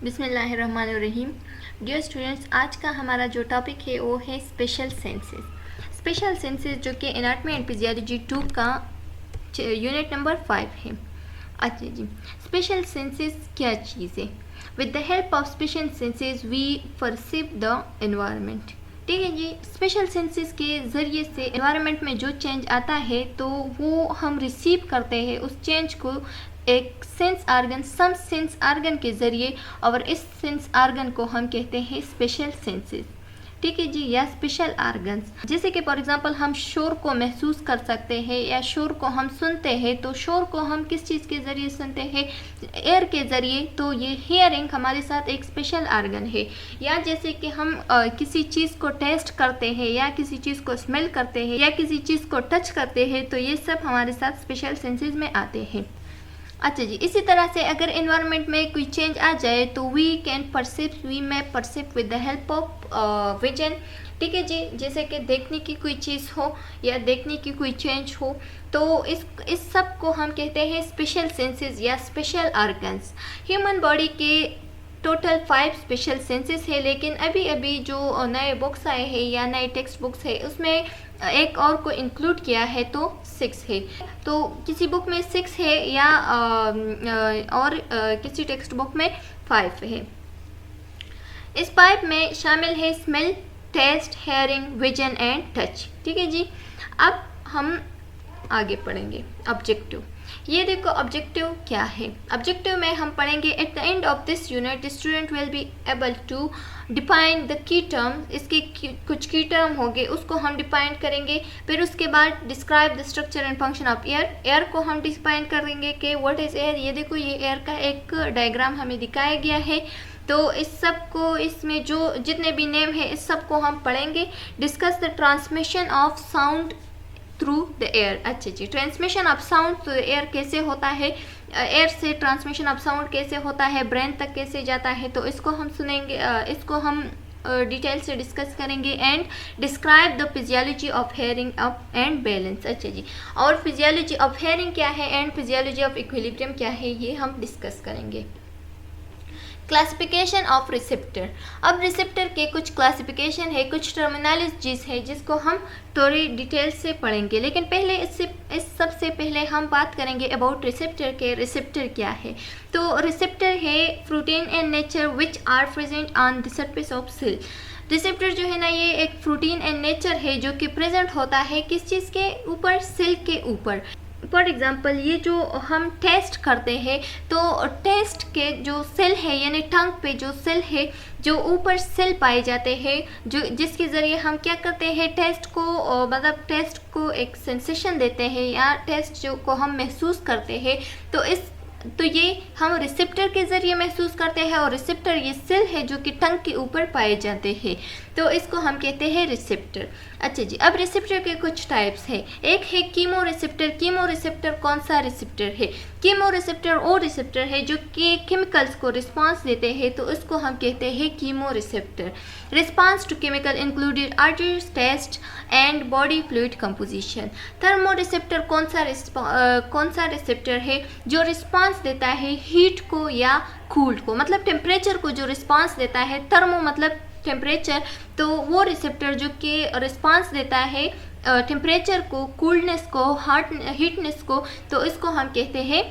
बिस्मिल्लाहिर्रहमानिर्रहीम। Dear students, आज का हमारा जो टॉपिक है वो है स्पेशल सेंसेस। स्पेशल सेंसेस जो कि एनाटॉमी एंड फिजियोलॉजी 2 का यूनिट नंबर 5 है। अच्छा जी, स्पेशल सेंसेस क्या चीज़ है? With the help of special senses we perceive the environment. ठीक है जी, स्पेशल सेंसेस के ज़रिए से एनवायरनमेंट में जो चेंज आता है तो वो हम रिसीव करते हैं उस चेंज को एक sense organ, some sense organ के ज़रिए, और इस सेंस आर्गन को हम कहते हैं स्पेशल सेंसेस। ठीक है जी, या स्पेशल आर्गन्स। जैसे कि फॉर एग्जांपल हम शोर को महसूस कर सकते हैं या शोर को हम सुनते हैं, तो शोर को हम किस चीज़ के ज़रिए सुनते हैं? एयर के ज़रिए। तो ये हियरिंग हमारे साथ एक स्पेशल आर्गन है। या जैसे कि हम किसी चीज़ को टेस्ट करते हैं या किसी चीज़ को स्मेल करते हैं या किसी चीज़ को टच करते हैं, तो ये सब हमारे साथ स्पेशल सेंसेस में आते हैं। अच्छा जी, इसी तरह से अगर एनवायरनमेंट में कोई चेंज आ जाए तो वी में perceive with the help of vision. ठीक है जी, जैसे कि देखने की कोई चीज़ हो या देखने की कोई चेंज हो, तो इस सब को हम कहते हैं स्पेशल सेंसेस या स्पेशल आर्गन्स। ह्यूमन बॉडी के टोटल 5 स्पेशल सेंसेस है, लेकिन अभी अभी जो नए बुक्स आए हैं या नए टेक्स्ट बुक्स है उसमें एक और को इंक्लूड किया है तो 6 है। तो किसी बुक में 6 है या और किसी टेक्स्ट बुक में 5 है। इस 5 में शामिल है smell, taste, hearing, vision and touch. ठीक है जी, अब हम आगे पढ़ेंगे ऑब्जेक्टिव। ये देखो ऑब्जेक्टिव क्या है। ऑब्जेक्टिव में हम पढ़ेंगे at the end of this unit the student will be able to define the key term. इसके कुछ की टर्म होंगे, उसको हम डिफाइन करेंगे। फिर उसके बाद describe the structure and function of air. Air को हम डिफाइन करेंगे कि व्हाट इज एयर। ये देखो, ये एयर का एक डायग्राम हमें दिखाया गया है। तो इस सब को, इसमें जो जितने भी नेम है इस सब को हम पढ़ेंगे। Discuss the transmission of sound through the ear. अच्छा जी, transmission of sound through the ear कैसे होता है, एयर से ट्रांसमिशन ऑफ साउंड कैसे होता है, ब्रेन तक कैसे जाता है, तो इसको हम सुनेंगे, इसको हम डिटेल से डिस्कस करेंगे। And describe the physiology of hearing up and balance. अच्छा जी, और फिजियोलॉजी ऑफ हेयरिंग क्या है एंड फिजियोलॉजी ऑफ इक्विलिब्रियम क्या है, ये हम डिस्कस करेंगे। Classification of receptor. अब रिसेप्टर के कुछ क्लासिफिकेशन है, कुछ टर्मिनोलॉजीज है जिसको हम थोड़ी डिटेल से पढ़ेंगे। लेकिन पहले इस सबसे पहले हम बात करेंगे अबाउट रिसेप्टर के। रिसेप्टर क्या है? तो रिसेप्टर है protein and nature which are present on the surface of cell. Receptor जो है ना, ये एक प्रोटीन एंड नेचर है जो कि प्रेजेंट होता है किस चीज़ के ऊपर? सेल के ऊपर। फॉर एग्ज़ाम्पल, ये जो हम टेस्ट करते हैं, तो टेस्ट के जो सेल है यानी टंग पे जो सेल है, जो ऊपर सेल पाए जाते हैं, जो जिसके ज़रिए हम क्या करते हैं, टेस्ट को मतलब टेस्ट को एक सेंसेशन देते हैं या टेस्ट जो को हम महसूस करते हैं, तो ये हम रिसेप्टर के ज़रिए महसूस करते हैं। और रिसेप्टर ये सेल है जो कि टंग के ऊपर पाए जाते हैं, तो इसको हम कहते हैं रिसेप्टर। अच्छा जी, अब रिसेप्टर के कुछ टाइप्स है। एक है कीमो रिसेप्टर। कीमो रिसेप्टर कौन सा रिसेप्टर है? कीमो रिसेप्टर वो रिसेप्टर है जो कि केमिकल्स को रिस्पांस देते हैं, तो इसको हम कहते हैं chemo receptor. Response to chemical included arteries, taste and body fluid composition. Thermo receptor कौन सा रिसेप्टर है? जो रिस्पांस देता है हीट को या कूल्ड को, मतलब टेम्परेचर को जो रिस्पांस देता है। थर्मो मतलब टेम्परेचर, तो वो रिसेप्टर जो कि रिस्पांस देता है टेम्परेचर को, कूलनेस को, हीटनेस को, तो इसको हम कहते हैं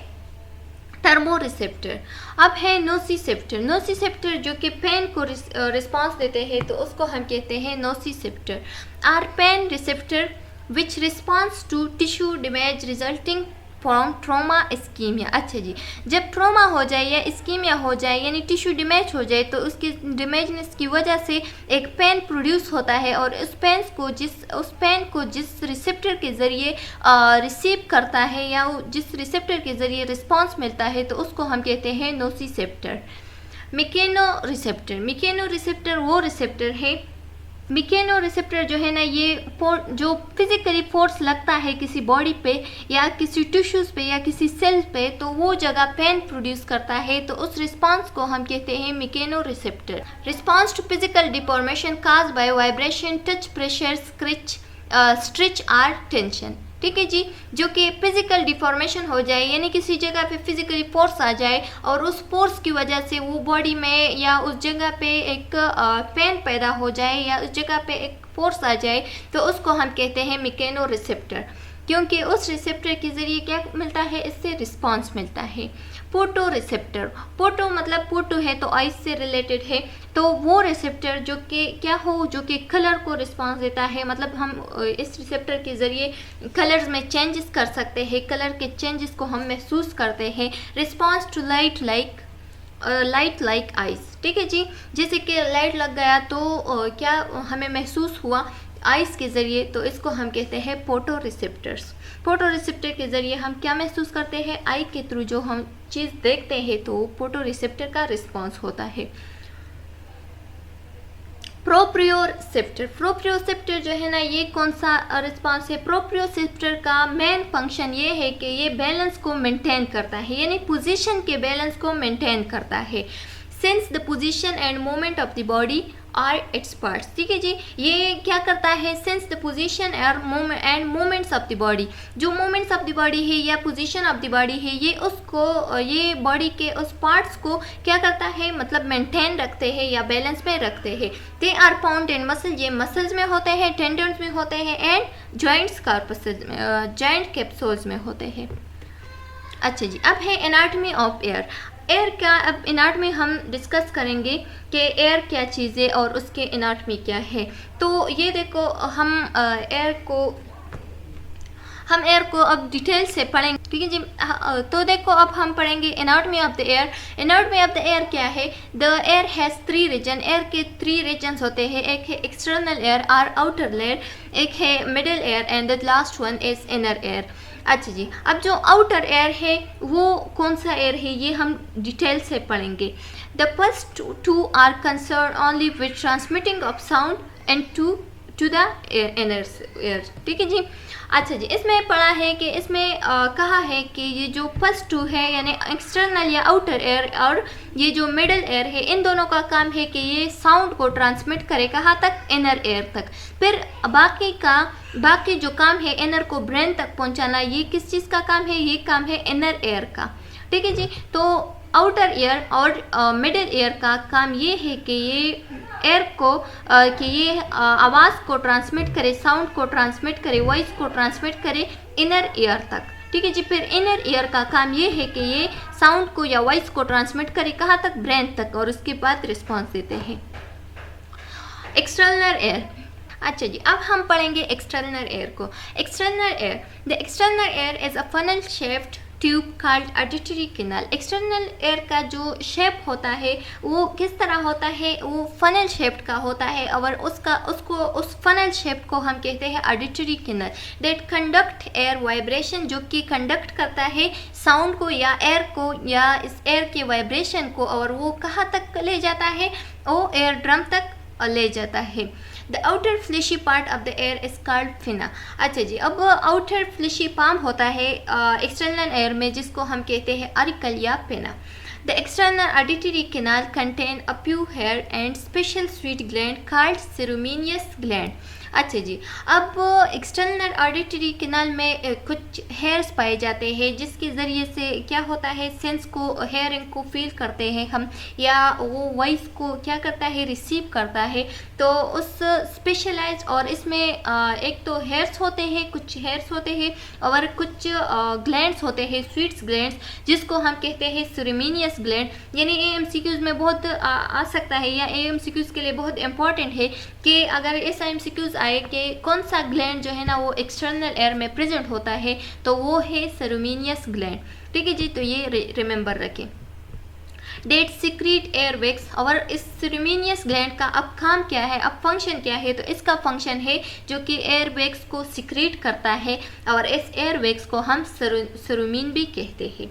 थर्मो रिसेप्टर। अब है नोसिसेप्टर। नोसिसेप्टर जो कि पेन को रिस्पांस देते हैं, तो उसको हम कहते हैं nociceptor. Are pain receptor which response to tissue damage resulting from trauma ischemia. अच्छा जी, जब ट्रोमा हो जाए या इस्कीमिया हो जाए यानी टिश्यू डैमेज हो जाए, तो उसकी डैमेजनेस की वजह से एक पेन प्रोड्यूस होता है, और उस पेन को जिस रिसेप्टर के ज़रिए रिसीव करता है या जिस रिसेप्टर के ज़रिए रिस्पांस मिलता है, तो उसको हम कहते हैं नोसिसेप्टर। मिकेनो रिसेप्टर। मिकेनो रिसेप्टर वो रिसेप्टर है, मिकेनो रिसेप्टर जो है ना, ये जो फिजिकली फोर्स लगता है किसी बॉडी पे या किसी टिश्यूज़ पे या किसी सेल पे, तो वो जगह पेन प्रोड्यूस करता है, तो उस रिस्पांस को हम कहते हैं mechanoreceptor. Response to physical deformation caused by vibration, touch, pressure, stretch or tension. ठीक है जी, जो कि फिजिकल डिफॉर्मेशन हो जाए, यानी किसी जगह पे फिजिकली फोर्स आ जाए और उस फोर्स की वजह से वो बॉडी में या उस जगह पे एक पेन पैदा हो जाए या उस जगह पे एक फोर्स आ जाए, तो उसको हम कहते हैं मैकेनो रिसेप्टर, क्योंकि उस रिसेप्टर के ज़रिए क्या मिलता है, इससे रिस्पांस मिलता है। फोटो रिसेप्टर, फोटो मतलब फोटो है तो आइज से रिलेटेड है, तो वो रिसेप्टर जो कि क्या हो, जो कि कलर को रिस्पांस देता है, मतलब हम इस रिसेप्टर के ज़रिए कलर्स में चेंजेस कर सकते हैं, कलर के चेंजेस को हम महसूस करते हैं। Response to light like eyes, ठीक है जी, जैसे कि लाइट लग गया तो क्या हमें महसूस हुआ आइस के ज़रिए, तो इसको हम कहते हैं फोटो रिसेप्टर्स। फोटो रिसेप्टर के ज़रिए हम क्या महसूस करते हैं, आई के थ्रू जो हम चीज़ देखते हैं तो फोटो रिसेप्टर का रिस्पांस होता है। प्रोप्रियोसेप्टर जो है ना, ये कौन सा रिस्पांस है, प्रोप्रियोसेप्टर का मेन फंक्शन ये है कि ये बैलेंस को मेंटेन करता है, यानी पोजीशन के बैलेंस को मेंटेन करता है। Since the position and movement of the body are its parts, ठीक है जी, ये क्या करता है, since the position and movements of the body, जो मूवमेंट्स ऑफ द बॉडी है या पोजीशन ऑफ द बॉडी है, ये उसको ये बॉडी के उस पार्ट्स को क्या करता है, मतलब मेंटेन रखते हैं या बैलेंस में रखते हैं। They are found in muscle, ये मसल्स में होते हैं, टेंडन्स में होते हैं एंड जॉइंट्स कॉर्पसेस में, जॉइंट कैप्सूल्स में होते हैं। अच्छा जी, अब है एनाटॉमी ऑफ एयर। एयर का अब एनाटॉमी हम डिस्कस करेंगे कि एयर क्या चीज़ है और उसके एनाटॉमी क्या है। तो ये देखो, हम एयर को अब डिटेल से पढ़ेंगे, ठीक है जी। तो देखो, अब हम पढ़ेंगे anatomy of the ear. Anatomy of the ear क्या है, the ear has 3 region, ear के 3 रीजन्स होते हैं, एक है एक्सटर्नल एयर और आउटर लेयर, एक है middle ear and the last one is inner ear. अच्छा जी, अब जो आउटर एयर है वो कौन सा एयर है, ये हम डिटेल से पढ़ेंगे। The first two are concern only with transmitting of sound and to the inner ear, ठीक है जी। अच्छा जी, इसमें पढ़ा है कि इसमें कहा है कि ये जो फर्स्ट टू है यानी एक्सटर्नल या आउटर एयर और ये जो मिडल एयर है, इन दोनों का काम है कि ये साउंड को ट्रांसमिट करे, कहाँ तक, इनर एयर तक। फिर बाकी जो काम है इनर को ब्रेन तक पहुंचाना, ये किस चीज़ का काम है, ये काम है इनर एयर का, ठीक है जी। तो आउटर एयर और मिडल एयर का काम ये है कि ये एयर को आवाज़ को ट्रांसमिट करे, साउंड को ट्रांसमिट करे, वॉइस को ट्रांसमिट करे इनर एयर तक, ठीक है जी। फिर इनर एयर का काम ये है कि ये साउंड को या वॉइस को ट्रांसमिट करे, कहाँ तक, ब्रेन तक, और उसके बाद रिस्पॉन्स देते हैं। एक्सटर्नल एयर, अच्छा जी, अब हम पढ़ेंगे एक्सटर्नल एयर को। External air, the external air is a funnel shaped tube called auditory canal. External air का जो शेप होता है वो किस तरह होता है, वो फनल शेप का होता है और उस फनल शेप को हम कहते हैं auditory canal. That conduct air vibration, जो कि कंडक्ट करता है साउंड को या एयर को या इस एयर के वाइब्रेशन को, और वो कहाँ तक ले जाता है, वो एयर ड्रम तक ले जाता है। The outer fleshy part of the ear is called pinna. अच्छा जी, अब आउटर फ्लैशी पाम होता है एक्सटर्नल एयर में, जिसको हम कहते हैं ऑरिकल या pinna. The external auditory canal contain a few hair and special sweat gland called ceruminous gland. अच्छा जी, अब एक्सटर्नल ऑडिटरी कैनाल में कुछ हेयर्स पाए जाते हैं, जिसके ज़रिए से क्या होता है, सेंस को, हेयरिंग को फील करते हैं हम, या वो वॉइस को क्या करता है, रिसीव करता है। तो उस स्पेशलाइज, और इसमें एक तो हेयर्स होते हैं, कुछ हेयर्स होते हैं और कुछ ग्लैंड्स होते हैं, स्वीट्स ग्लैंड्स, जिसको हम कहते हैं सेरेमिनियस ग्लैंड। यानी AMCQs में बहुत आ सकता है, या AMCQs के लिए बहुत इंपॉर्टेंट है कि अगर इस MCQs आए कि कौन सा ग्लैंड जो है ना वो एक्सटर्नल एयर में प्रेजेंट होता है, तो वो है सेरेमिनियस ग्लैंड, ठीक है जी। तो ये रिमेंबर रखें। डेट सिक्रीट एयर वैक्स, और इस सेरेमिनियस ग्लैंड का अब काम क्या है, अब फंक्शन क्या है, तो इसका फंक्शन है जो कि एयर वैक्स को सिक्रीट करता है, और इस एयर वैक्स को हम सेरेमिन भी कहते हैं।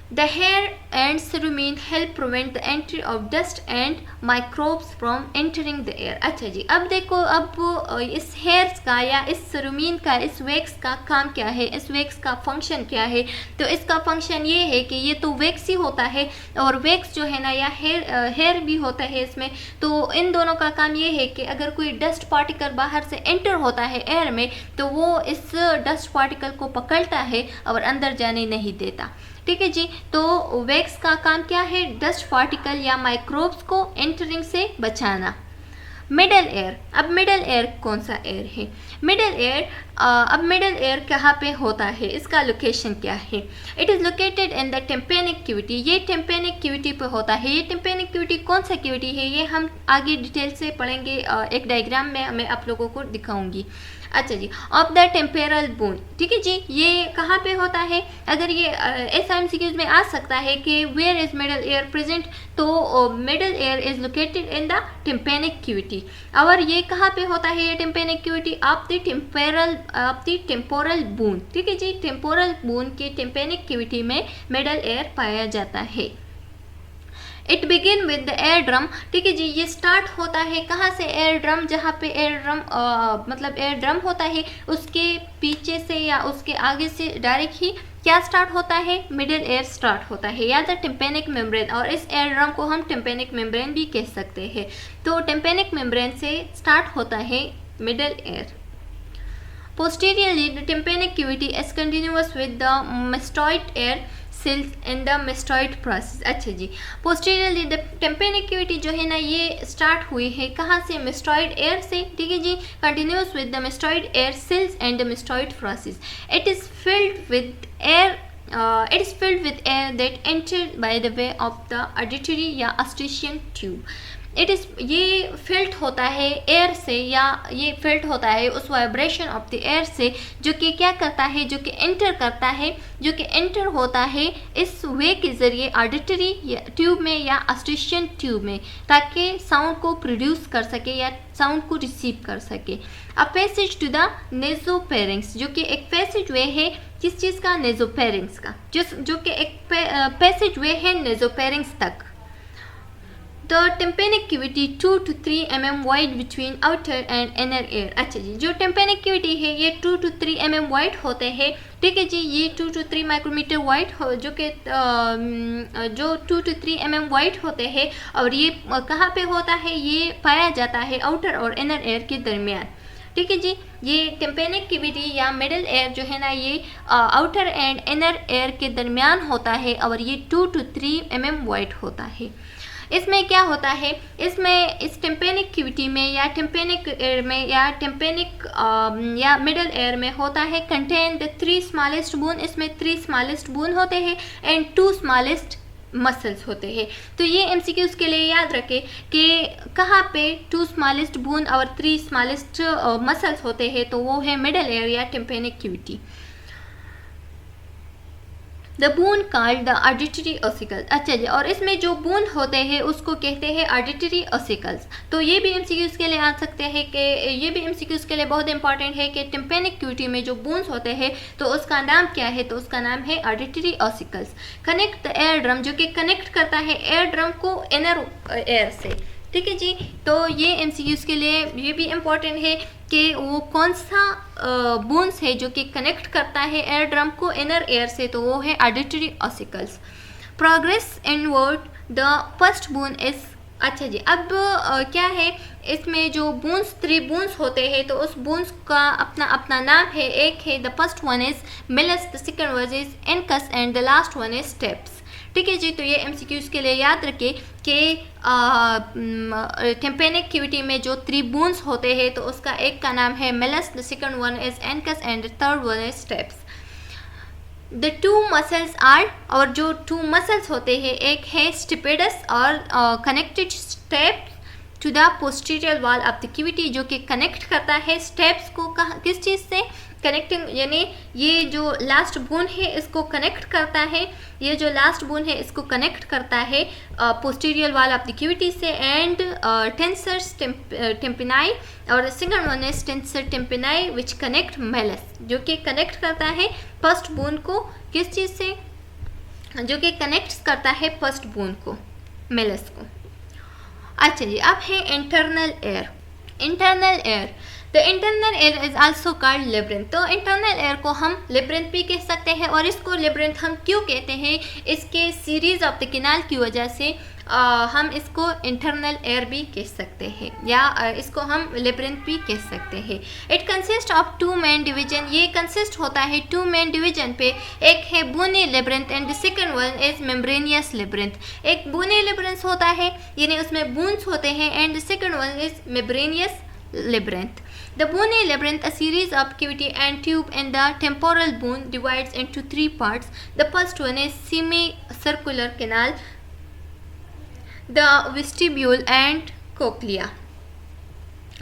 The hair and cerumen help prevent the entry of dust and microbes from entering the air. अच्छा जी, अब देखो, अब इस हेयर्स का या इस cerumen का, इस वैक्स का काम क्या है, इस वैक्स का फंक्शन क्या है? तो इसका फंक्शन ये है कि ये तो वैक्स ही होता है और वैक्स जो है ना, या हेयर भी होता है इसमें। तो इन दोनों का काम ये है कि अगर कोई डस्ट पार्टिकल बाहर से एंटर होता है एयर में, तो वो इस डस्ट पार्टिकल को पकड़ता है और अंदर जाने नहीं देता। ठीक है जी। तो वैक्स का काम क्या है? डस्ट पार्टिकल या माइक्रोब्स को एंटरिंग से बचाना। मिडल एयर, अब मिडल एयर कौन सा एयर है? मिडल एयर, अब मिडल एयर कहाँ पे होता है, इसका लोकेशन क्या है? It is located in the tympanic cavity. ये टेम्पेनिक कैविटी पे होता है। ये टेम्पेनिक कैविटी कौन सा कैविटी है, ये हम आगे डिटेल से पढ़ेंगे, एक डायग्राम में मैं आप लोगों को दिखाऊंगी। अच्छा जी, ऑफ द टेम्पेरल बोन, ठीक है जी, ये कहाँ पे होता है? अगर ये एमसीक्यूज में आ सकता है कि where is middle ear present, तो middle ear is located in the tympanic cavity. और ये कहाँ पे होता है? ये tympanic cavity of the temporal bone. ठीक है जी, टेम्पोरल बोन के टेम्पेनिक कैविटी में मिडल एयर पाया जाता है। It begin with the air drum. ठीक है जी, ये स्टार्ट होता है कहाँ से? एयर ड्रम, जहाँ पे एयर ड्रम मतलब एयर ड्रम होता है, उसके पीछे से या उसके आगे से डायरेक्ट ही क्या स्टार्ट होता है? मिडिल एयर स्टार्ट होता है, या द टेम्पेनिक मेम्ब्रेन। और इस एयर ड्रम को हम टेम्पेनिक मेम्ब्रेन भी कह सकते हैं। तो टेम्पेनिक मेम्ब्रेन से स्टार्ट होता है middle air. Posteriorly, the tympanic cavity is continuous with the mastoid air cells in the mastoid process। अच्छा जी, posteriorly the tympanic cavity जो है ना, ये स्टार्ट हुई है कहाँ से? mastoid air से। ठीक है जी, continuous with the mastoid air cells and the mastoid process। It is filled with air that entered by the way of the auditory या eustachian tube। ये फिल्ट होता है एयर से, या ये फिल्ट होता है उस वाइब्रेशन ऑफ द एयर से, जो कि क्या करता है? जो कि एंटर करता है, जो कि एंटर होता है इस वे के ज़रिए ऑडिटरी ट्यूब में या ऑस्टेशियन ट्यूब में, ताकि साउंड को प्रोड्यूस कर सके या साउंड को रिसीव कर सके। अ पैसेज टू द नेज़ोफेरिंक्स, जो कि एक पैसेज वे है किस चीज़ का? नेज़ोफेरिंक्स का, जो कि एक पैसेज वे है नेज़ोफेरिंक्स तक। The tympanic cavity 2 to 3 mm wide between outer and inner ear। अच्छा जी, जो tympanic cavity है ये 2 to 3 mm वाइड होते हैं। ठीक है जी, ये 2 to 3 माइक्रोमीटर वाइड हो, जो कि जो 2 to 3 mm वाइड होते हैं। और ये कहाँ पे होता है? ये पाया जाता है आउटर और इनर एयर के दरमियान। ठीक है जी, ये टेम्पेनिक कैविटी या मिडिल एयर जो है ना, ये आउटर एंड इनर एयर के दरमियान होता है और ये 2 to 3 mm वाइड होता है। इसमें क्या होता है? इसमें इस टेम्पेनिक कैविटी में या टेम्पेनिक एयर में या टेम्पेनिक या मिडल एयर में होता है कंटेन द 3 स्मॉलेस्ट बोन। इसमें 3 स्मॉलेस्ट बोन होते हैं एंड 2 स्मॉलेस्ट मसल्स होते हैं। तो ये एमसीक्यूज के लिए याद रखें कि कहाँ पे 2 स्मॉलेस्ट बोन और 3 स्मॉलेस्ट मसल्स होते हैं, तो वो है मिडल एयर या tympanic cavity. The bone called the auditory ossicles. अच्छा जी, और इसमें जो बोन होते हैं उसको कहते हैं ऑडिटरी ऑसिकल्स। तो ये भी एमसीक्यूज के लिए आ सकते हैं कि ये भी एमसीक्यूज के लिए बहुत इंपॉर्टेंट है कि टेम्पेनिक कैविटी में जो बोन्स होते हैं तो उसका नाम क्या है? तो उसका नाम है auditory ossicles. Connect the air drum, जो कि कनेक्ट करता है एयर ड्रम को इनर एयर से। ठीक है जी, तो ये एमसीक्यूज के लिए ये भी इम्पॉर्टेंट है कि वो कौन सा बोन्स है जो कि कनेक्ट करता है एयर ड्रम को इनर एयर से, तो वो है auditory ossicles. Progress inward the first bone is. अच्छा जी, अब क्या है? इसमें जो बोन्स 3 बोन्स होते हैं तो उस बोन्स का अपना अपना नाम है। एक है the first one is malleus, the second one is incus and the last one is stapes. ठीक है जी, तो ये एमसीक्यूज के लिए याद रखें कि टेम्पेनिक कैविटी में जो 3 बोन्स होते हैं तो उसका एक का नाम है malleus, the second one is incus and the third one is stapes. The 2 muscles are, और जो 2 मसल्स होते हैं, एक है स्टिपेडस और connected stapes to the posterior wall of the cavity, जो कि कनेक्ट करता है स्टेप्स को किस चीज़ से? कनेक्टिंग, यानी ये जो लास्ट बोन है इसको कनेक्ट करता है, ये जो लास्ट बोन है इसको कनेक्ट करता है posterior wall of the cavity से एंड टेंसर टेम्पिनाई, और second one is tensor tympani which connect malleus, जो कि कनेक्ट करता है फर्स्ट बोन को किस चीज़ से? जो कि कनेक्ट करता है फर्स्ट बोन को, मेलस को। अच्छा जी, अब है internal air. Internal air, the internal air is also called labyrinth. तो इंटरनल एयर को हम लेब्रिंथ भी कह सकते हैं, और इसको लेब्रिंथ हम क्यों कहते हैं, इसके सीरीज ऑफ द कैनाल की वजह से हम इसको इंटरनल एयर भी कह सकते हैं, या इसको हम लेब्रिंथ भी कह सकते हैं। It consist of two main division, ये कंसिस्ट होता है टू मेन डिवीजन पे। एक है bony labyrinth and the second one is membranous labyrinth. एक बोनी लेब्रिंथ होता है, यानी उसमें बोन्स होते हैं, and the second one is membranosus labyrinth. The bony labyrinth, a series of cavity and tube in the temporal bone, divides into three parts. The first one is semicircular canal, the vestibule and cochlea.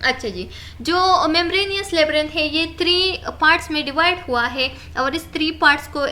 अच्छा जी, जो membranosus labyrinth है ये 3 parts में divide हुआ है, और इस 3 पार्ट्स को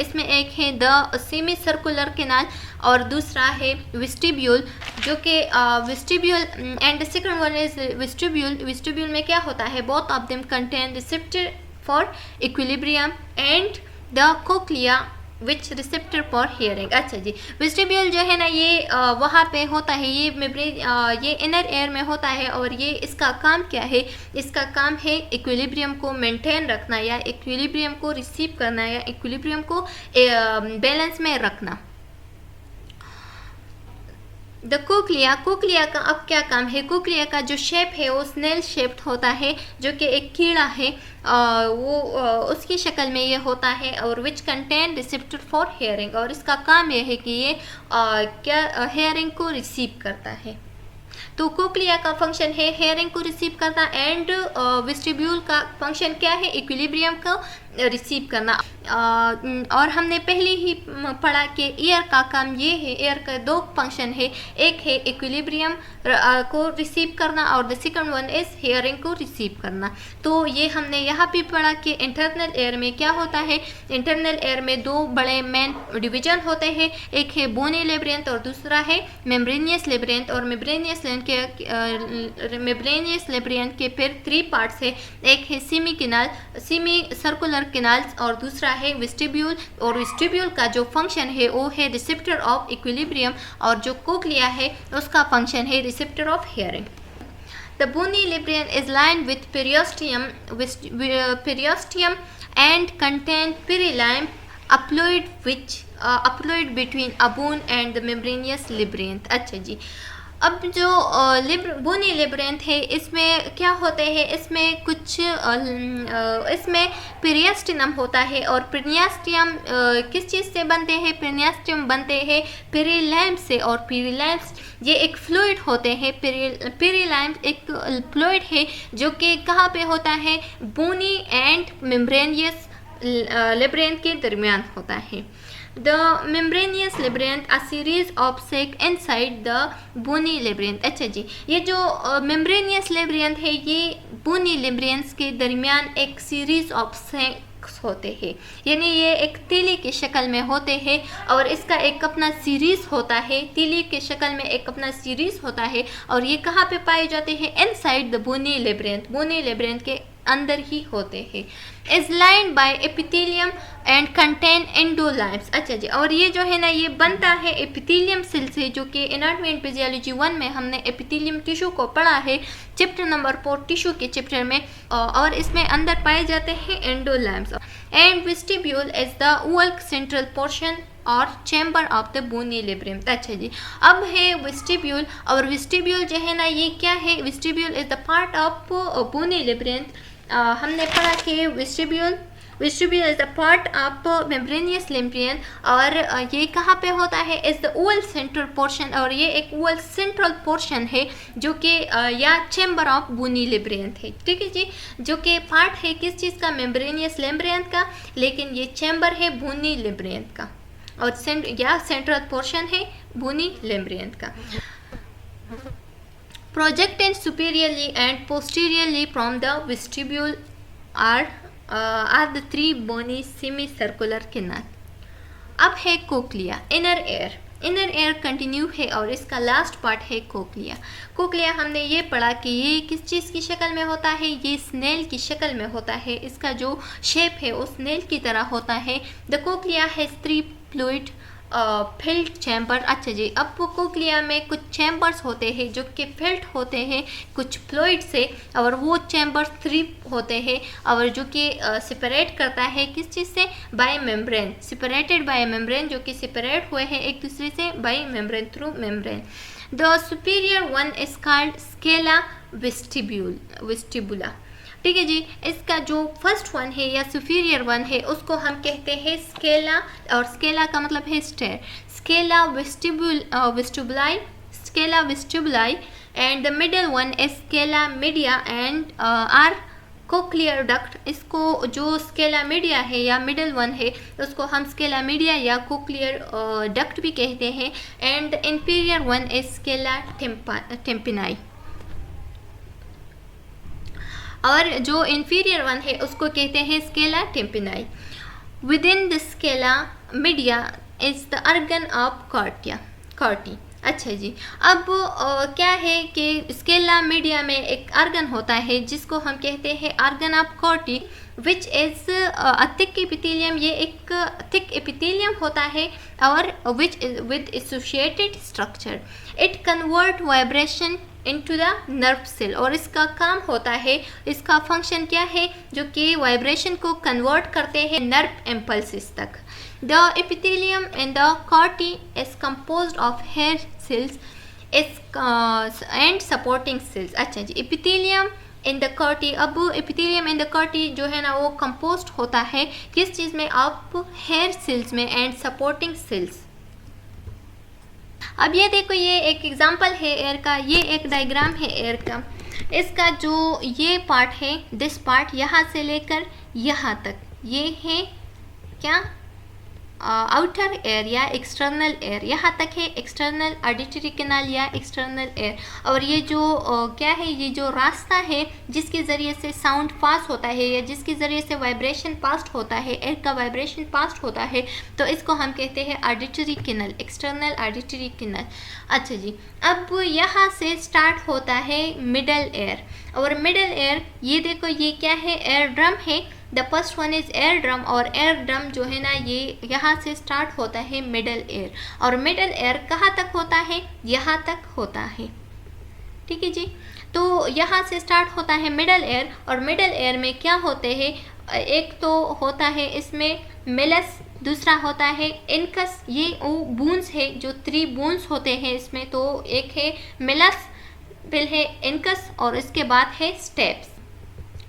इसमें एक है द सेमी सर्कुलर कैनाल, और दूसरा है वेस्टिब्यूल, जो कि vestibule and the second one is vestibule. Vestibule में क्या होता है, both of them contain receptor for equilibrium and the cochlea which receptor for hearing. अच्छा जी, वेस्टिब्यूल जो है ना ये वहाँ पे होता है, ये इनर एयर में होता है, और ये इसका काम क्या है, इसका काम है इक्विलिब्रियम को मेंटेन रखना, या इक्विलिब्रियम को रिसीव करना, या इक्विलिब्रियम को बैलेंस में रखना। द कोक्लिया, कोक्लिया का अब क्या काम है, कोक्लिया का जो शेप है वो स्नेल शेप्ड होता है, जो कि एक कीड़ा है, वो उसकी शक्ल में ये होता है, और which contain receptor for hearing, और इसका काम यह है कि ये क्या हेयरिंग को रिसीव करता है। तो कोक्लिया का फंक्शन है हेयरिंग को रिसीव करना, एंड वेस्टिब्यूल का फंक्शन क्या है, इक्विलिब्रियम को रिसीव करना। और हमने पहले ही पढ़ा कि ईयर का काम ये है, ईयर का 2 फंक्शन है, एक है इक्विलिब्रियम को रिसीव करना, और the second one is hearing को रिसीव करना। तो ये हमने यहाँ भी पढ़ा कि इंटरनल एयर में क्या होता है, इंटरनल एयर में 2 बड़े मेन डिवीजन होते हैं, एक है बोनी लेब्रिंथ और दूसरा है मेम्ब्रेनियस लेब्रिंथ। और मेम्ब्रेनियस लेब्रिंथ के फिर 3 पार्ट्स है, एक है सेमी सर्कुलर कैनाल्स, और दूसरा है वेस्टिब्यूल, और वेस्टिब्यूल का जो फंक्शन है वो है रिसेप्टर ऑफ इक्विलिब्रियम, और जो कोक्लिया है उसका फंक्शन है receptor of hearing. The bony labyrinth is lined with periosteum and contain perilymph aploid which aploid between a bone and the membranous labyrinth। अच्छा जी, अब जो बोनी लेब्रिंथ है इसमें क्या होते हैं, इसमें कुछ इसमें पेरियास्टियम होता है, और पेरियास्टियम किस चीज़ से बनते हैं, पेरियास्टियम बनते हैं पेरिलैम्प से, और पेरिलैम्प ये एक फ्लूइड होते हैं। पेरिलैम्प एक फ्लूइड है जो कि कहाँ पे होता है, बोनी एंड मेम्ब्रेनियस लेब्रिंथ के दरमियान होता है। The membranous labyrinth, a series of sac inside the bony labyrinth। अच्छा जी, ये जो membranous labyrinth है ये bony labyrinth के दरमियान एक series of sacs होते हैं, यानी ये एक तीली की शक्ल में होते हैं, और इसका एक अपना सीरीज होता है, तीली के शक्ल में एक अपना सीरीज होता है, और ये कहाँ पे पाए जाते हैं, inside the bony labyrinth, bony labyrinth के अंदर ही होते हैं। Is lined by epithelium and contain endolymphs. अच्छा जी, और ये जो है ना ये बनता है एपिथेलियम सेल से, जो कि एनाटॉमी एंड फिजियोलॉजी 1 में हमने एपिथेलियम टिश्यू को पढ़ा है, चैप्टर नंबर 4 टिश्यू के चैप्टर में, और इसमें अंदर पाए जाते हैं endolymphs. And vestibule is the wall central portion और chamber of the bony labyrinth. अच्छा जी, अब है वेस्टिब्यूल, और वेस्टिब्यूल जो है ना ये क्या है, vestibule is the part of bony labyrinth. हमने पढ़ा कि vestibule is the part of membranous labyrinth, और ये कहाँ पे होता है, is the oval central portion, और ये एक ओवल सेंट्रल पोर्शन है जो कि या चैम्बर ऑफ बोनी लेब्रिंथ है। ठीक है जी, जो कि पार्ट है किस चीज़ का, मेम्ब्रेनियस लेब्रिंथ का, लेकिन ये चैम्बर है बोनी लेब्रिंथ का, और सेंट्रल पोर्शन है बोनी लेब्रिंथ का। Projected superiorly and posteriorly from the vestibule are the 3 bony semicircular canal। अब है cochlea, inner air. Inner air continue है और इसका लास्ट पार्ट है कोक्लिया। कोक्लिया हमने ये पढ़ा कि ये किस चीज़ की शक्ल में होता है, ये स्नेल की शक्ल में होता है, इसका जो शेप है वो स्नेल की तरह होता है। The cochlea has 3 fluid filled chamber. अच्छा जी, अब वो कोक्लिया में कुछ चैम्बर्स होते हैं जो कि फिल्ड होते हैं कुछ फ्लूइड से, और वो चैम्बर्स 3 होते हैं, और जो कि सेपरेट करता है किस चीज़ से, bye membrane, separated by membrane, जो कि सेपरेट हुए हैं एक दूसरे से bye membrane, through membrane. The superior one is called Scala वेस्टिबुला। ठीक है जी, इसका जो फर्स्ट वन है या सुपीरियर वन है उसको हम कहते हैं स्केला, और स्केला का मतलब है stair, scala vestibuli, scala vestibuli, and the middle one is scala media and are cochlear duct. इसको जो स्केला मीडिया है या मिडल वन है उसको हम स्केला मीडिया या कोक्लियर डक्ट भी कहते हैं, and inferior one is scala tympani, और जो इंफीरियर वन है उसको कहते हैं scala tympani. Within the scala media is the organ of Corti. अच्छा जी, अब क्या है कि स्केला मीडिया में एक आर्गन होता है जिसको हम कहते हैं organ of Corti, which is a thick epithelium. ये एक थिक एपिथेलियम होता है और which is with associated structure. It convert vibration into the nerve cell, और इसका काम होता है, इसका फंक्शन क्या है, जो कि वाइब्रेशन को कन्वर्ट करते हैं नर्व इम्पल्सिस तक। The epithelium in the Corti is composed of hair cells and supporting cells. अच्छा जी, एपिथेलियम इन द कॉर्टी, अब एपिथेलियम इन द कॉर्टी जो है ना वो कंपोज्ड होता है किस चीज़ में, आप हेयर सेल्स में एंड सपोर्टिंग सेल्स। अब ये देखो, ये एक एग्जांपल है एयर का, ये एक डायग्राम है एयर का। इसका जो ये पार्ट है, दिस पार्ट यहाँ से लेकर यहाँ तक, ये है क्या, आउटर एयर या एक्सटर्नल एयर, यहाँ तक है एक्सटर्नल ऑडिटरी कैनाल या एक्सटर्नल एयर। और ये जो क्या है, ये जो रास्ता है जिसके ज़रिए से साउंड पास होता है या जिसके ज़रिए से वाइब्रेशन पास होता है, एयर का वाइब्रेशन पास होता है, तो इसको हम कहते हैं auditory canal, external auditory canal. अच्छा जी, अब यहाँ से स्टार्ट होता है मिडल एयर, और मिडल एयर ये देखो ये क्या है, एयर ड्रम है। The first one is air drum, और एयर ड्रम जो है ना ये यहाँ से स्टार्ट होता है मिडल एयर, और मिडल एयर कहाँ तक होता है, यहाँ तक होता है। ठीक है जी, तो यहाँ से स्टार्ट होता है मिडल एयर, और मिडल एयर में क्या होते हैं, एक तो होता है इसमें मिलस, दूसरा होता है इनकस, ये वो बूंस है जो 3 बूंस होते हैं इसमें, तो एक है मिलस, फिर है इनकस, और इसके बाद है स्टेप्स।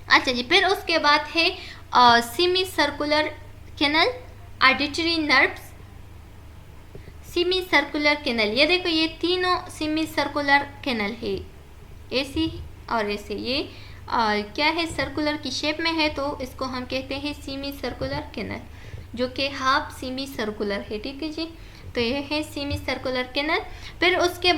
अच्छा जी, फिर उसके बाद है semi circular canal, auditory nerves, semi circular canal. ये देखो ये तीनों सेमी सर्कुलर कैनल है, ऐसी और ऐसे, ये क्या है, सर्कुलर की शेप में है, तो इसको हम कहते हैं सेमी सर्कुलर कैनल, जो कि हाफ सेमी सर्कुलर है। ठीक है जी, तो ये है सेमी सर्कुलर कैनल। फिर उसके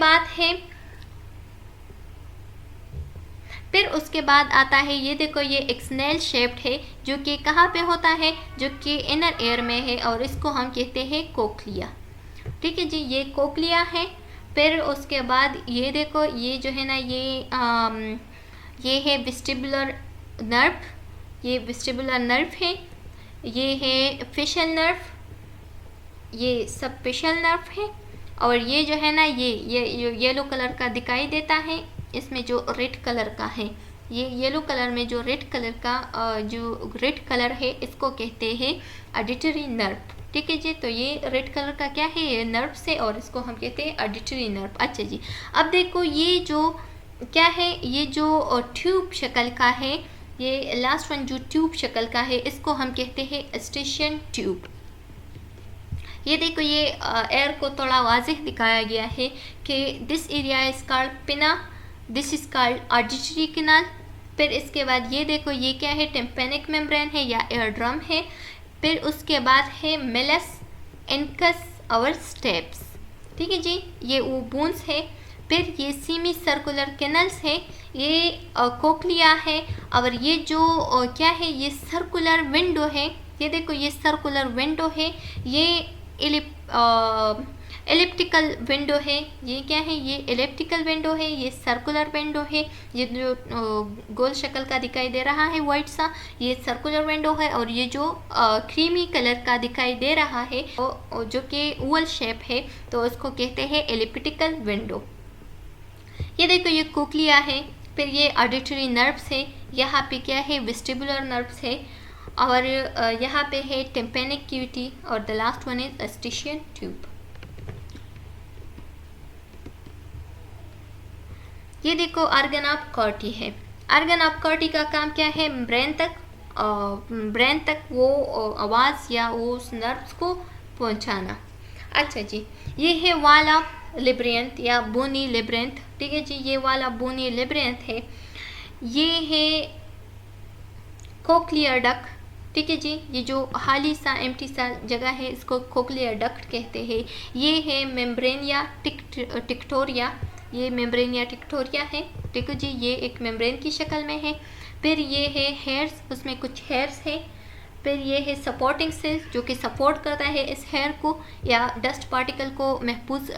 बाद आता है, ये देखो ये एक स्नेल शेप्ड है जो कि कहाँ पे होता है, जो कि इनर एयर में है, और इसको हम कहते हैं कोक्लिया। ठीक है जी, ये कोक्लिया है। फिर उसके बाद ये देखो ये जो है ना ये है वेस्टिबुलर नर्व, ये वेस्टिबुलर नर्व है, ये है फेशियल नर्व, ये सब फेशियल नर्व है, और ये जो है ना ये येलो कलर का दिखाई देता है, इसमें जो रेड कलर का है, ये येलो कलर में जो रेड कलर का जो रेड कलर है इसको कहते हैं ऑडिटरी नर्व। ठीक है जी, तो ये रेड कलर का क्या है, ये नर्व से, और इसको हम कहते हैं ऑडिटरी नर्व। अच्छा जी, अब देखो ये जो क्या है, ये जो ट्यूब शक्ल का है, ये लास्ट वन जो ट्यूब शक्ल का है इसको हम कहते हैं स्टेशन ट्यूब। ये देखो ये एयर को थोड़ा वाज़ेह दिखाया गया है कि दिस एरिया इज कॉल्ड पिना, this is called auditory canal. फिर इसके बाद ये देखो ये क्या है, टेम्पेनिक मेम्ब्रेन है या एयर ड्रम है। फिर उसके बाद है मिलस, इनकस और स्टेप्स। ठीक है जी, ये वो बोन्स है। फिर ये सेमी सर्कुलर कैनल्स है, ये कोक्लिया है, और ये जो क्या है, ये सर्कुलर विंडो है। ये देखो ये सर्कुलर विंडो है, ये एलिप्टिकल विंडो है, ये क्या है, ये एलिप्टिकल विंडो है, ये सर्कुलर विंडो है, ये जो गोल शक्ल का दिखाई दे रहा है वाइट सा, ये सर्कुलर विंडो है, और ये जो क्रीमी कलर का दिखाई दे रहा है जो कि ओवल शेप है, तो उसको कहते हैं एलिप्टिकल विंडो। ये देखो ये कोक्लिया है, फिर ये ऑडिटरी नर्व्स है, यहाँ पे क्या है, वेस्टिबुलर नर्व्स है, और यहाँ पे है टिम्पैनिक क्यूटी, और the last one is eustachian tube. ये देखो ऑर्गन ऑफ कॉर्टी है। ऑर्गन ऑफ कॉर्टी का काम क्या है, ब्रेन तक वो आवाज़ या वो उस नर्व्स को पहुंचाना। अच्छा जी, ये है वाल ऑफ लिब्रेंथ या बोनी लिब्रेंथ, ठीक है जी, ये वाला बोनी लिब्रेंथ है। ये है कोक्लियर डक्ट, ठीक है जी, ये जो खाली सा एम्प्टी सा जगह है इसको कोक्लियर डक्ट कहते हैं। ये है मेम्ब्रेनिया टिक्टोरिया, ये मेम्ब्रेनिया टिक्टोरिया है, ठीक है जी, ये एक मेम्ब्रेन की शक्ल में है। फिर ये है हेयर्स, उसमें कुछ हेयर्स है। फिर ये है सपोर्टिंग सेल्स जो कि सपोर्ट करता है इस हेयर को या डस्ट पार्टिकल को महफूज,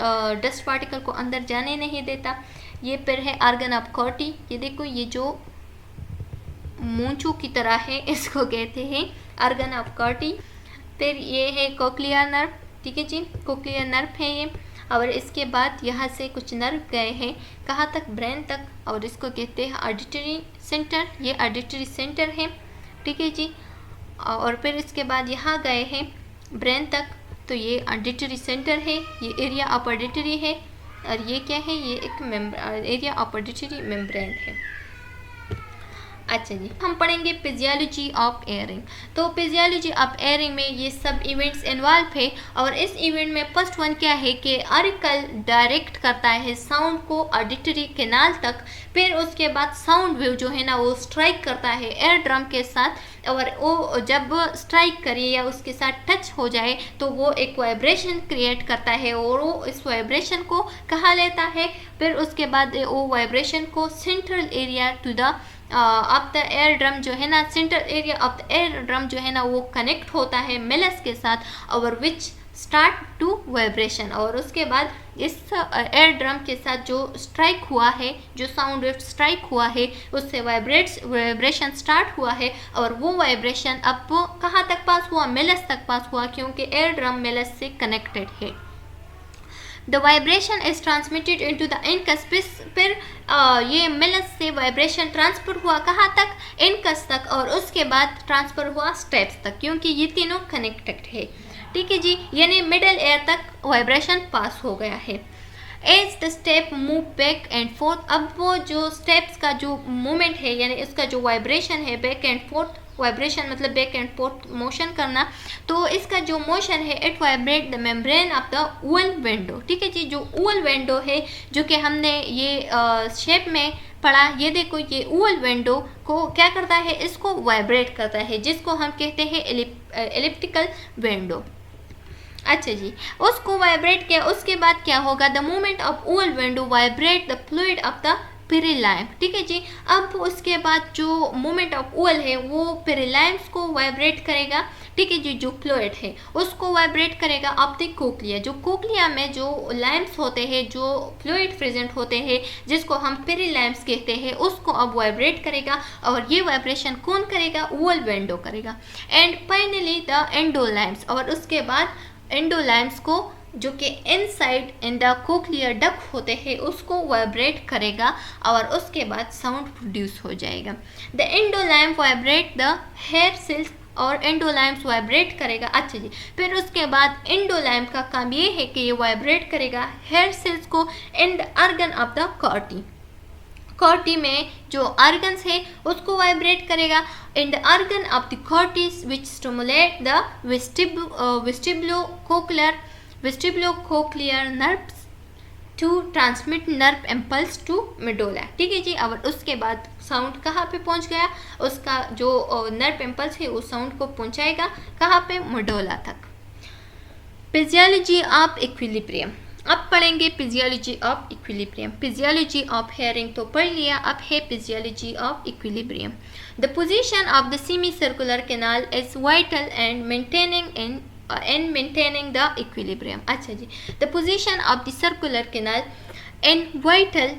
डस्ट पार्टिकल को अंदर जाने नहीं देता। ये फिर है ऑर्गन ऑफ कॉर्टी, ये देखो ये जो मूंछों की तरह है इसको कहते हैं ऑर्गन ऑफ कॉर्टी। फिर ये है कोक्लियर नर्व, ठीक है जी, कोक्लियर नर्व है ये, और इसके बाद यहाँ से कुछ नर्व गए हैं कहाँ तक, ब्रेन तक, और इसको कहते हैं ऑडिटरी सेंटर, ये ऑडिटरी सेंटर है, ठीक है जी। और फिर इसके बाद यहाँ गए हैं ब्रेन तक, तो ये ऑडिटरी सेंटर है, ये एरिया ऑफ ऑडिटरी है, और ये क्या है, ये एक एरिया ऑफ ऑडिटरी मेम्ब्रेन है। अच्छा जी, हम पढ़ेंगे फिजियोलॉजी ऑफ एयरिंग। तो फिजियोलॉजी ऑफ एयरिंग में ये सब इवेंट्स इन्वॉल्व है, और इस इवेंट में फर्स्ट वन क्या है कि ऑरिकल डायरेक्ट करता है साउंड को ऑडिटरी कैनाल तक, फिर उसके बाद साउंड वेव जो है ना वो स्ट्राइक करता है एयर ड्रम के साथ, और वो जब स्ट्राइक करे या उसके साथ टच हो जाए तो वो एक वाइब्रेशन क्रिएट करता है, और वो इस वाइब्रेशन को कहाँ लेता है, फिर उसके बाद वो वाइब्रेशन को central area to the of the air drum जो है ना, central area of the air drum जो है ना वो कनेक्ट होता है मेलस के साथ, और विच स्टार्ट टू वाइब्रेशन, और उसके बाद इस एयर ड्रम के साथ जो स्ट्राइक हुआ है, जो साउंड वेव स्ट्राइक हुआ है, उससे वाइब्रेशन स्टार्ट हुआ है, और वो वाइब्रेशन अब कहाँ तक पास हुआ, मेलस तक पास हुआ, क्योंकि एयर ड्रम मेलस से कनेक्टेड है। The vibration is transmitted into the incus, फिर ये मेलस से वाइब्रेशन ट्रांसफर हुआ कहाँ तक, इनकस तक, और उसके बाद ट्रांसफर हुआ स्टेप्स तक, क्योंकि ये तीनों कनेक्टेड है, ठीक है जी, यानी मिडल एयर तक वाइब्रेशन पास हो गया है। As the step move back and forth, अब वो जो स्टेप्स का जो मूवमेंट है यानी इसका जो वाइब्रेशन है बैक एंड फोर्थ, वाइब्रेशन मतलब बैक एंड फोर्थ मोशन करना, तो इसका जो मोशन है it vibrate the membrane of the Oval window, ठीक है जी, जो ओवल विंडो है जो कि हमने ये शेप में पढ़ा, ये देखो ये ओवल विंडो को क्या करता है, इसको वाइब्रेट करता है, जिसको हम कहते हैं एलिप्टिकल विंडो। अच्छा जी, उसको वाइब्रेट किया, उसके बाद क्या होगा, the movement of oval window vibrate the fluid of the perilymph, ठीक है जी। अब उसके बाद जो मूवमेंट ऑफ ओवल है वो पेरिलाइम्स को वाइब्रेट करेगा, ठीक है जी, जो फ्लूइड है उसको वाइब्रेट करेगा ऑफ द कोक्लिया, जो कोक्लिया में जो लाइम्स होते हैं, जो फ्लूइड प्रेजेंट होते हैं, जिसको हम पेरिलाइम्स कहते हैं, उसको अब वाइब्रेट करेगा, और ये वाइब्रेशन कौन करेगा, ओवल विंडो करेगा। एंड फाइनली द एंडोलाइम्स, और उसके बाद एंडोलाइम्स को जो कि inside in the cochlear duct होते हैं उसको वाइब्रेट करेगा, और उसके बाद साउंड प्रोड्यूस हो जाएगा। The endolymph vibrate the hair cells, और एंडोलाइम्स वाइब्रेट करेगा। अच्छा जी, फिर उसके बाद एंडोलाइम का काम ये है कि ये वाइब्रेट करेगा हेयर सेल्स को in the organ of the Corti, Corti में जो ऑर्गन्स है उसको वाइब्रेट करेगा in the organ of the Corti's which stimulate the vestibulocochlear nerves to transmit nerve impulse to medulla, ठीक है जी। और उसके बाद साउंड कहाँ पे पहुँच गया, उसका जो नर्व इम्पल्स है उस साउंड को पहुँचाएगा कहाँ पे, मेडोला तक। फिजियोलॉजी ऑफ इक्विलिब्रियम, अब पढ़ेंगे physiology of equilibrium. Physiology of hearing तो पढ़ लिया, अब है physiology of equilibrium. The position of the semi circular canal is vital and maintaining in in maintaining the equilibrium. अच्छा जी, the position of the circular canal in vital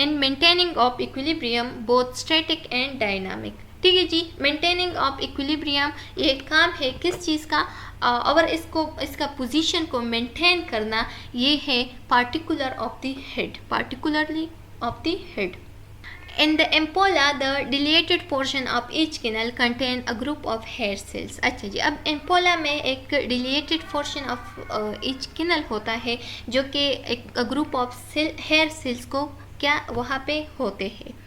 in maintaining of equilibrium both static and dynamic. ठीक है जी, maintaining of equilibrium ये काम है किस चीज़ का, और इसका पोजीशन को मेंटेन करना ये है particular of the head, particularly of the head. In the ampulla, the dilated portion of each canal contain a group of hair cells. अच्छा जी, अब ampulla में एक dilated portion of each canal होता है जो कि एक group of hair cells को क्या वहाँ पे होते हैं.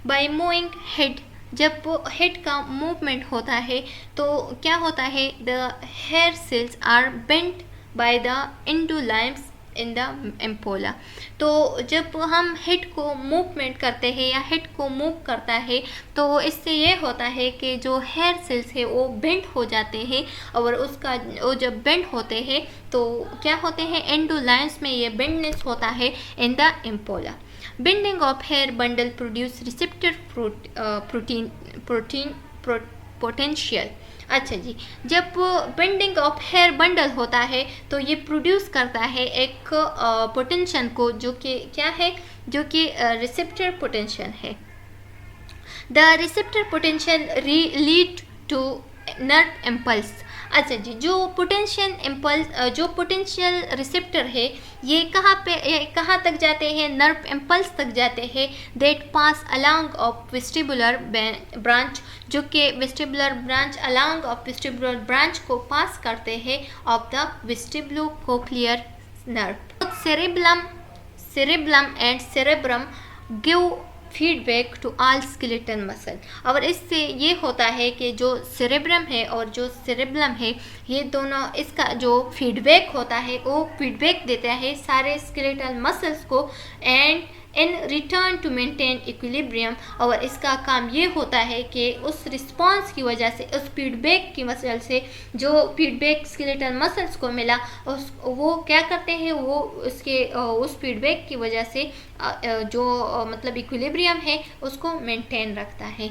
By moving head, जब हेड का मूवमेंट होता है तो क्या होता है, the hair cells are bent by the endolymphs in the ampulla. तो जब हम हेड को मूवमेंट करते हैं या हेड को मूव करता है तो इससे ये होता है कि जो हेयर सेल्स है वो बेंड हो जाते हैं, और उसका वो जब बेंड होते हैं तो क्या होते हैं, एंडोलाइम्स में ये बेंडनेस होता है इन the एम्पोला. Bending of hair bundle produce receptor protein potential. अच्छा जी, जब बेंडिंग ऑफ हेयर बंडल होता है तो ये प्रोड्यूस करता है एक पोटेंशियल को जो कि क्या है, जो कि रिसेप्टर पोटेंशियल है. The receptor potential lead to nerve impulse. अच्छा जी, जो पोटेंशियल इम्पल्स, जो पोटेंशियल रिसेप्टर है ये कहाँ तक जाते हैं, नर्व इम्पल्स तक जाते हैं. That pass along of vestibular branch, जो कि vestibular branch along of vestibular branch को पास करते हैं of the vestibulocochlear nerve. Cerebellum and cerebrum give feedback to all skeletal muscle. और इससे ये होता है कि जो सेरेब्रम है और जो सेरेब्लम है ये दोनों, इसका जो फीडबैक होता है वो फीडबैक देता है सारे स्केलेटल मसल्स को and in return to maintain equilibrium. और इसका काम ये होता है कि उस रिस्पॉन्स की वजह से, उस फीडबैक की वजह से जो फीडबैक स्केलेटल मसल्स को मिला वो क्या करते हैं, वो उस फीडबैक की वजह से जो मतलब इक्विलिब्रियम है उसको मेंटेन रखता है.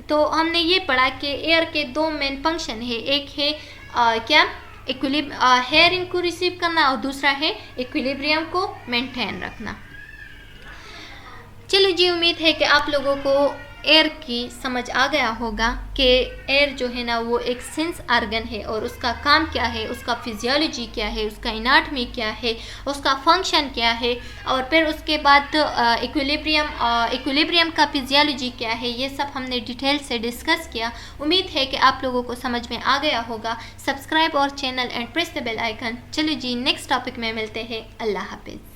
तो हमने ये पढ़ा कि एयर के दो मेन फंक्शन है, एक है क्या, हेयरिंग को रिसीव करना और दूसरा है इक्विलिब्रियम को मेंटेन रखना. चलो जी, उम्मीद है कि आप लोगों को एयर की समझ आ गया होगा कि एयर जो है ना वो एक सेंस ऑर्गन है और उसका काम क्या है, उसका फिजियोलॉजी क्या है, उसका एनाटॉमी क्या है, उसका फंक्शन क्या है, और फिर उसके बाद इक्विलिब्रियम का फिजियोलॉजी क्या है, ये सब हमने डिटेल से डिस्कस किया. उम्मीद है कि आप लोगों को समझ में आ गया होगा. सब्सक्राइब और channel and press the bell icon. चलो जी, नेक्स्ट टॉपिक में मिलते हैं. अल्लाह हाफिज़.